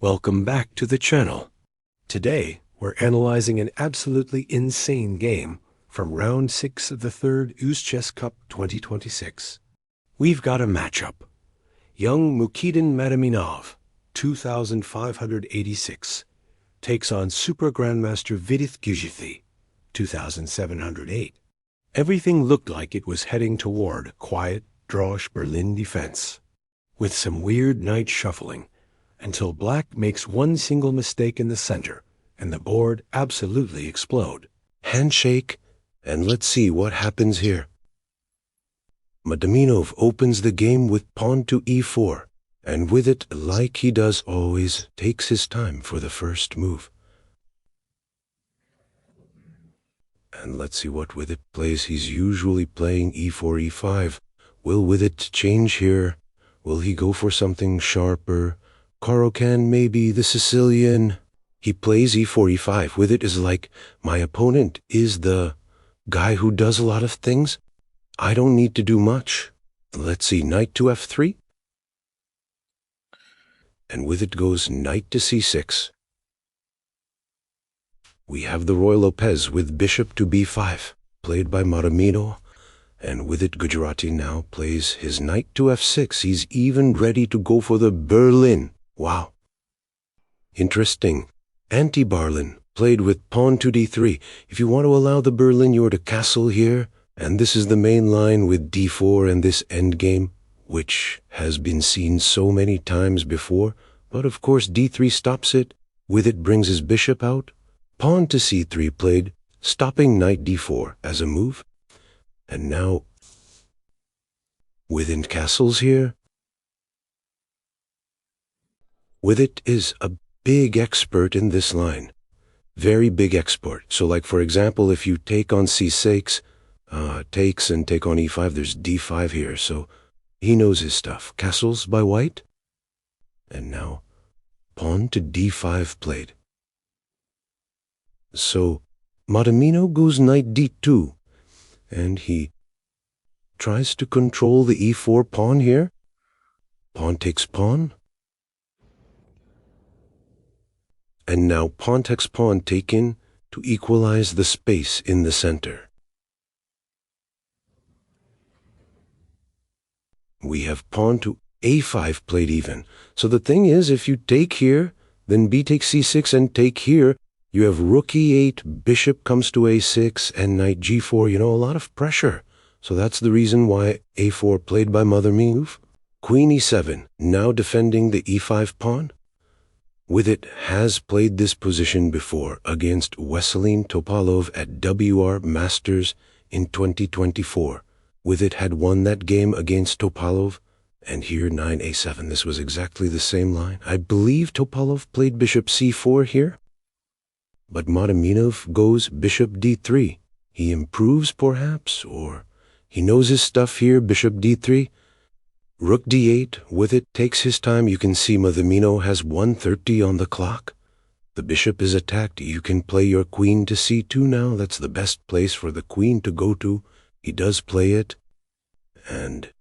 Welcome back to the channel. Today, we're analyzing an absolutely insane game from round 6 of the third UzChess Cup 2026. We've got a matchup. Young Mukhiddin Madaminov, 2,586, takes on Super Grandmaster Vidit Qg7, 2,708. Everything looked like it was heading toward quiet, drawish Berlin defense, with some weird knight shuffling, until black makes one single mistake in the center, and the board absolutely explode. Handshake, and let's see what happens here. Madaminov opens the game with pawn to e4, and with it, like he does always, takes his time for the first move. And let's see what Vidit plays. He's usually playing e4, e5. Will Vidit change here? Will he go for something sharper? Caro-Kann, maybe the Sicilian. He plays e4, e5. Vidit is like, my opponent is the guy who does a lot of things. I don't need to do much. Let's see, knight to f3. And Vidit goes knight to c6. We have the Roy Lopez with bishop to b5, played by Madaminov. And Vidit Gujarati now plays his knight to f6. He's even ready to go for the Berlin. Wow. Interesting. Anti-Berlin, played with pawn to d3. If you want to allow the Berlin, you're to castle here. And this is the main line with d4 and this endgame, which has been seen so many times before. But of course d3 stops it. Vidit brings his bishop out. Pawn to c3 played, stopping knight d4 as a move. And now, Vidit castles here. Vidit is a big expert in this line. Very big expert. So like for example, if you take on c6, takes and take on e5, there's d5 here. So he knows his stuff. Castles by white. And now, pawn to d5 played. So Madaminov goes knight d2. And he tries to control the e4 pawn here. Pawn takes pawn. And now pawn takes pawn taken to equalize the space in the center. We have pawn to a5 played even. So the thing is, if you take here, then b takes c6 and take here, you have rook e8, bishop comes to a6, and knight g4, you know, a lot of pressure. So that's the reason why a4 played by Madaminov. Queen e7, now defending the e5 pawn. Vidit has played this position before against Vasilij Topalov at WR Masters in 2024. Vidit had won that game against Topalov, and here 9a7. This was exactly the same line. I believe Topalov played bishop c4 here. But Madaminov goes bishop d3. He improves perhaps, or he knows his stuff here, bishop d3. Rook d8, Vidit takes his time. You can see Madaminov has 1:30 on the clock. The bishop is attacked. You can play your queen to c2 now. That's the best place for the queen to go to. He does play it. And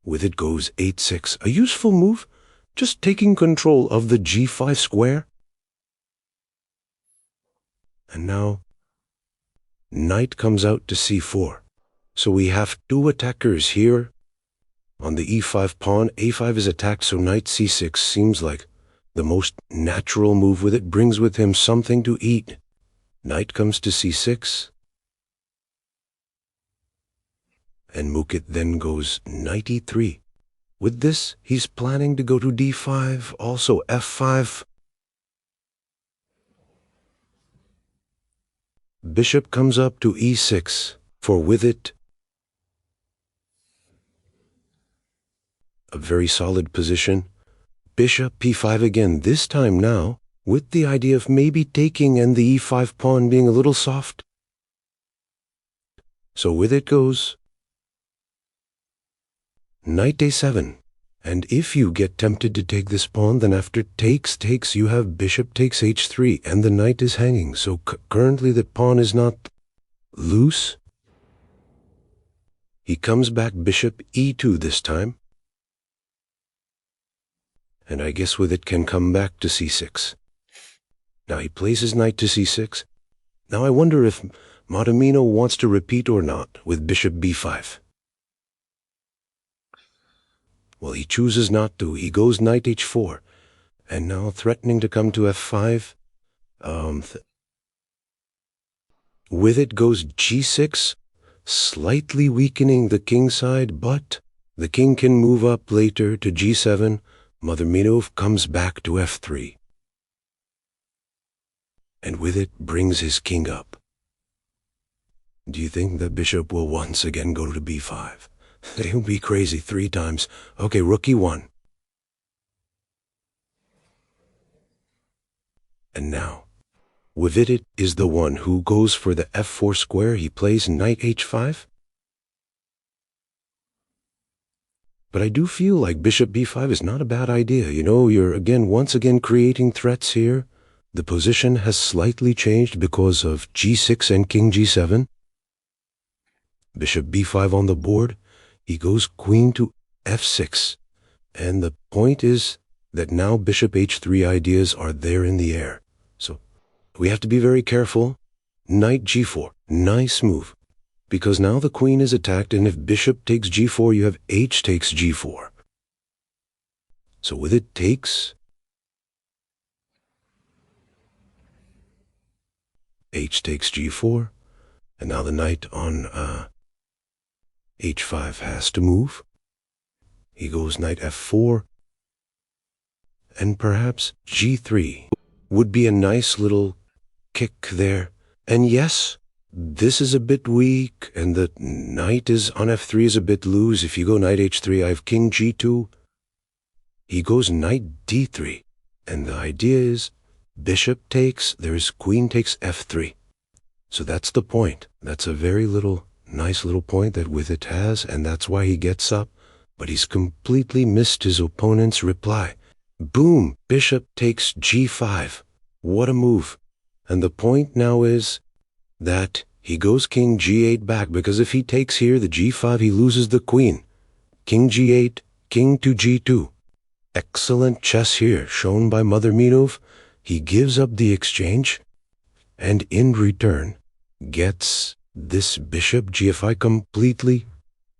Vidit goes h6. A useful move, just taking control of the g5 square. And now, knight comes out to c4. So we have two attackers here. On the e5 pawn, a5 is attacked, so knight c6 seems like the most natural move. Vidit brings with him something to eat. Knight comes to c6. And Mukhiddin then goes knight e3. With this, he's planning to go to d5, also f5. Bishop comes up to e6 for Vidit. A very solid position. Bishop p5 again, this time now, with the idea of maybe taking and the e5 pawn being a little soft. So Vidit goes knight a7. And if you get tempted to take this pawn, then after takes, you have bishop takes h3, and the knight is hanging. So currently the pawn is not loose. He comes back bishop e2 this time. and I guess with it can come back to c6. Now he plays his knight to c6. Now I wonder if Madaminov wants to repeat or not with bishop b5. Well, he chooses not to. He goes knight h4, and now threatening to come to f5. With it goes g6, slightly weakening the king side, but the king can move up later to g7. Madaminov comes back to f3, and with it brings his king up. Do you think the bishop will once again go to b5? He'll be crazy 3 times. Okay, Rhe1. And now, Vidit is the one who goes for the f4 square. He plays knight h5. But I do feel like bishop b5 is not a bad idea. You know, you're once again creating threats here. The position has slightly changed because of g6 and king g7. Bishop b5 on the board. He goes queen to f6. And the point is that now bishop h3 ideas are there in the air. So we have to be very careful. Knight g4. Nice move. Because now the queen is attacked, and if bishop takes g4, you have h takes g4. So with it takes, h takes g4, and now the knight on h5 has to move. He goes knight f4, and perhaps g3 would be a nice little kick there. And yes, this is a bit weak, and the knight is on f3 is a bit loose. If you go knight h3, I have king g2. He goes knight d3, and the idea is bishop takes, there's queen takes f3. So that's the point. That's a very nice little point that Vidit has, and that's why he gets up. But he's completely missed his opponent's reply. Boom! Bishop takes g5. What a move. And the point now is that he goes king g8 back, because if he takes here the g5, he loses the queen. King g8, king to g2. Excellent chess here, shown by Madaminov. He gives up the exchange, and in return gets this bishop gfi completely.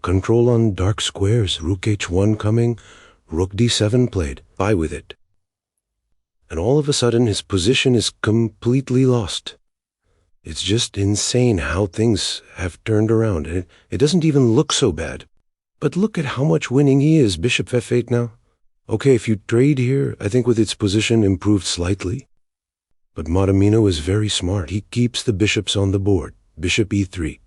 Control on dark squares, rook h1 coming, rook d7 played, by with it. And all of a sudden his position is completely lost. It's just insane how things have turned around, and it doesn't even look so bad. But look at how much winning he is, bishop f8 now. Okay, if you trade here, I think with its position improved slightly. But Madaminov is very smart. He keeps the bishops on the board, bishop e3.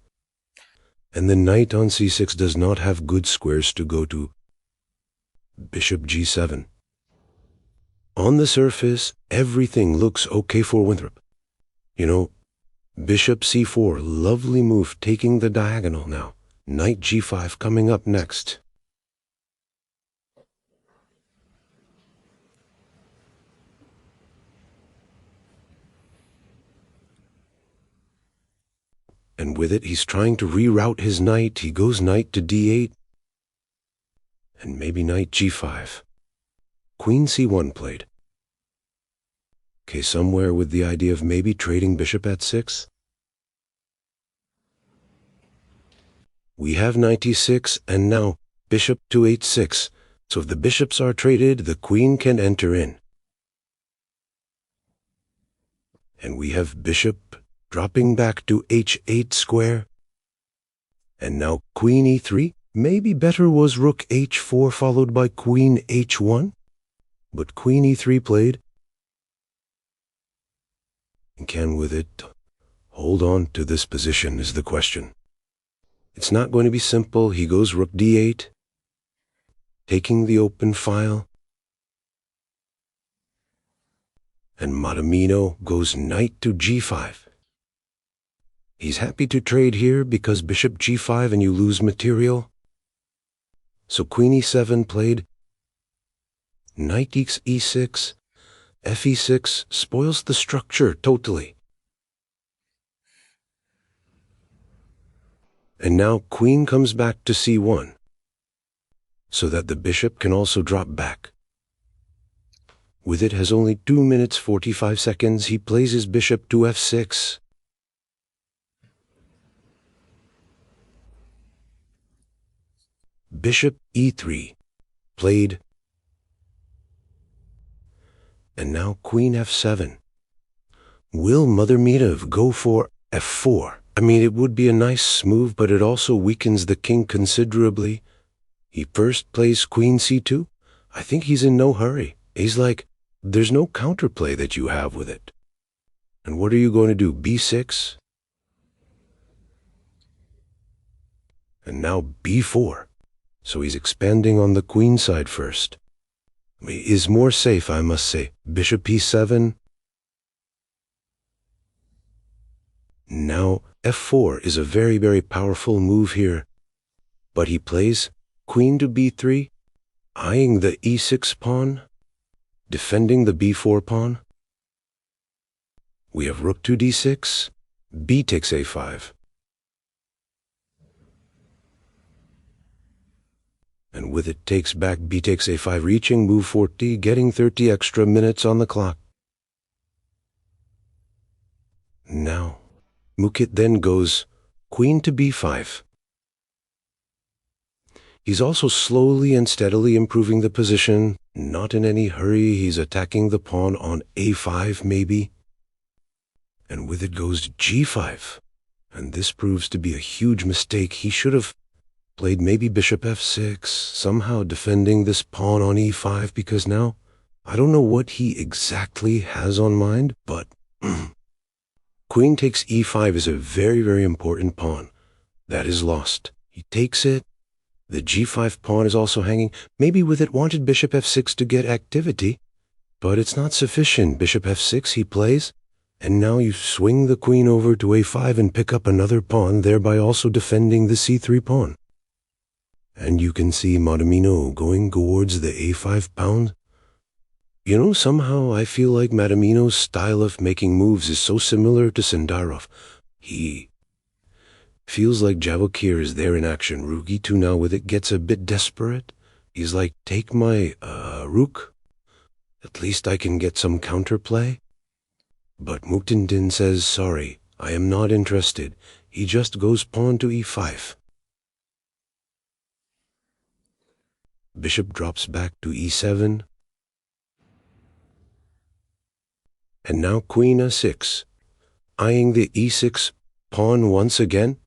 And the knight on c6 does not have good squares to go to bishop g7. On the surface, everything looks okay for Winthrop. You know, bishop c4, lovely move, taking the diagonal now. Knight g5 coming up next. And with it, he's trying to reroute his knight. He goes knight to d8. And maybe knight g5. Queen c1 played. Okay, somewhere with the idea of maybe trading bishop at 6. We have knight e6, and now bishop to h6. So if the bishops are traded, the queen can enter in. And we have bishop dropping back to h8 square. And now queen e3. Maybe better was rook h4 followed by queen h1. But queen e3 played. And can with it hold on to this position is the question. It's not going to be simple. He goes rook d8, taking the open file. And Madaminov goes knight to g5. He's happy to trade here because bishop g5 and you lose material. So queen e7 played. Knight takes e6. fe6 spoils the structure totally. And now queen comes back to c1, so that the bishop can also drop back. With it has only 2 minutes 45 seconds. He plays his bishop to f6. Bishop e3 played. And now queen f7. Will Madaminov go for f4? I mean, it would be a nice move, but it also weakens the king considerably. He first plays queen c2. I think he's in no hurry. He's like, there's no counterplay that you have with it. And what are you going to do, b6? And now b4. So he's expanding on the queen side first. He is more safe, I must say. Bishop e7. Now f4 is a very, very powerful move here. But he plays queen to b3, eyeing the e6 pawn, defending the b4 pawn. We have rook to d6, b takes a5. And with it takes back b takes a5, reaching move 40, getting 30 extra minutes on the clock. Now, Mukhiddin then goes queen to b5. He's also slowly and steadily improving the position, not in any hurry. He's attacking the pawn on a5 maybe. And with it goes g5. And this proves to be a huge mistake. He should have played maybe bishop f6, somehow defending this pawn on e5, because now I don't know what he exactly has on mind, but queen takes e5 is a very, very important pawn. That is lost. He takes it. The g5 pawn is also hanging. Maybe with it wanted bishop f6 to get activity, but it's not sufficient. Bishop f6 he plays, and now you swing the queen over to a5 and pick up another pawn, thereby also defending the c3 pawn. And you can see Madaminov going towards the a5 pawn. You know, somehow I feel like Madaminov's style of making moves is so similar to Sendarov. He feels like Javokir is there in action. Rook e2 now with it gets a bit desperate. He's like, take my rook. At least I can get some counterplay. But Mukhiddin says, sorry, I am not interested. He just goes pawn to e5. Bishop drops back to e7. And now queen a6, eyeing the e6 pawn once again.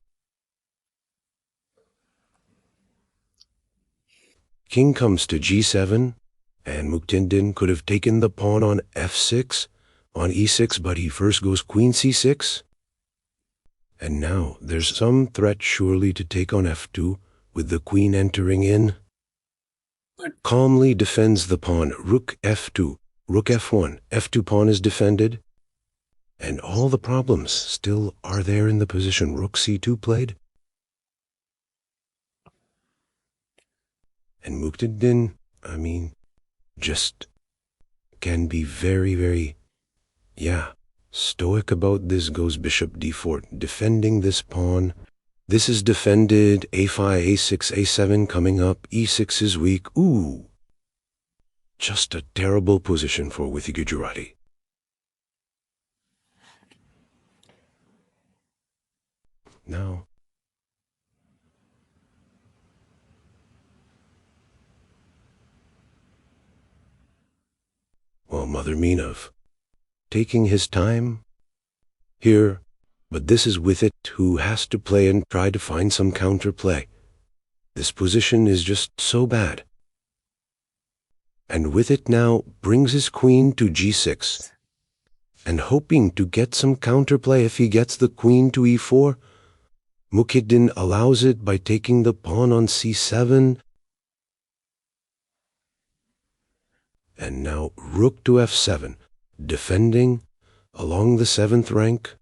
King comes to g7, and Mukhiddin could have taken the pawn on f6, on e6, but he first goes queen c6. And now there's some threat surely to take on f2, with the queen entering in. But calmly defends the pawn, rook f2, rook f1, f2 pawn is defended. And all the problems still are there in the position. Rook c2 played. And Mukhiddin, I mean, just can be very, very, stoic about this. Goes bishop d4, defending this pawn. This is defended, a5, a6, a7 coming up, e6 is weak. Ooh, just a terrible position for Vidit Gujarati. Now, well, Madaminov, taking his time here, but this is Vidit who has to play and try to find some counterplay. This position is just so bad. And Vidit now brings his queen to g6, and hoping to get some counterplay if he gets the queen to e4. Mukhiddin allows it by taking the pawn on c7. And now rook to f7, defending along the 7th rank.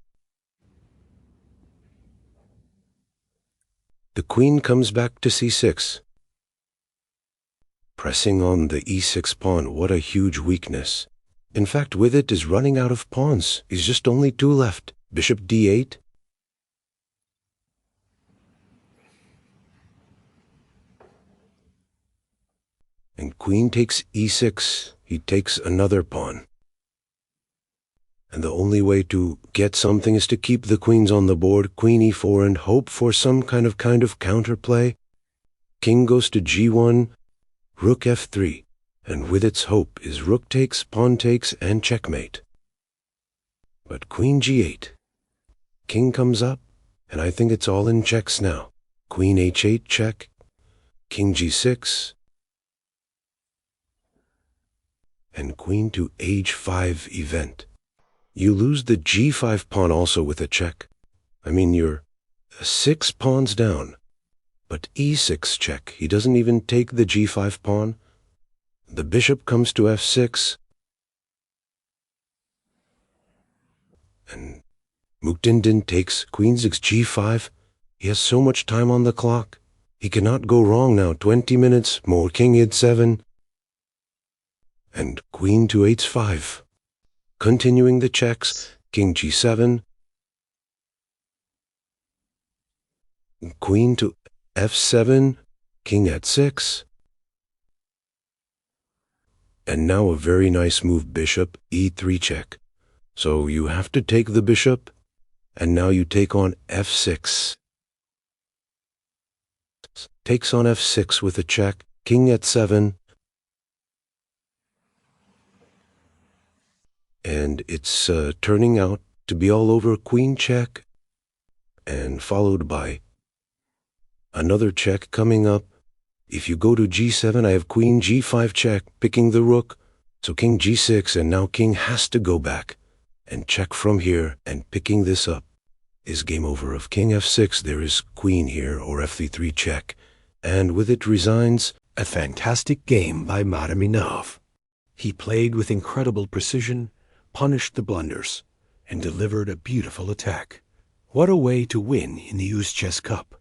The queen comes back to c6. Pressing on the e6 pawn, what a huge weakness. In fact, Vidit is running out of pawns. He's just only 2 left. Bishop d8. And queen takes e6. he takes another pawn. And the only way to get something is to keep the queens on the board, queen e4, and hope for some kind of counterplay. King goes to g1, rook f3, and with its hope is rook takes, pawn takes, and checkmate. But queen g8. King comes up, and I think it's all in checks now. Queen h8 check, king g6, and queen to h5 event. You lose the g5 pawn also with a check. I mean, you're 6 pawns down. But e6 check, he doesn't even take the g5 pawn. The bishop comes to f6. And Mukhiddin takes queen 6 g5. He has so much time on the clock. He cannot go wrong now. 20 minutes, more king e7. And queen to h5. Continuing the checks, king g7. Queen to f7, king at 6. And now a very nice move, bishop e3 check. So you have to take the bishop, and now you take on f6. Takes on f6 with a check, king at 7. And it's turning out to be all over queen check, and followed by another check coming up. If you go to g7, I have queen g5 check, picking the rook. So king g6, and now king has to go back and check from here, and picking this up is game over. Of king f6, there is queen here, or f3 check, and with it resigns. A fantastic game by Madaminov. He played with incredible precision, punished the blunders, and delivered a beautiful attack. What a way to win in the UzChess Cup.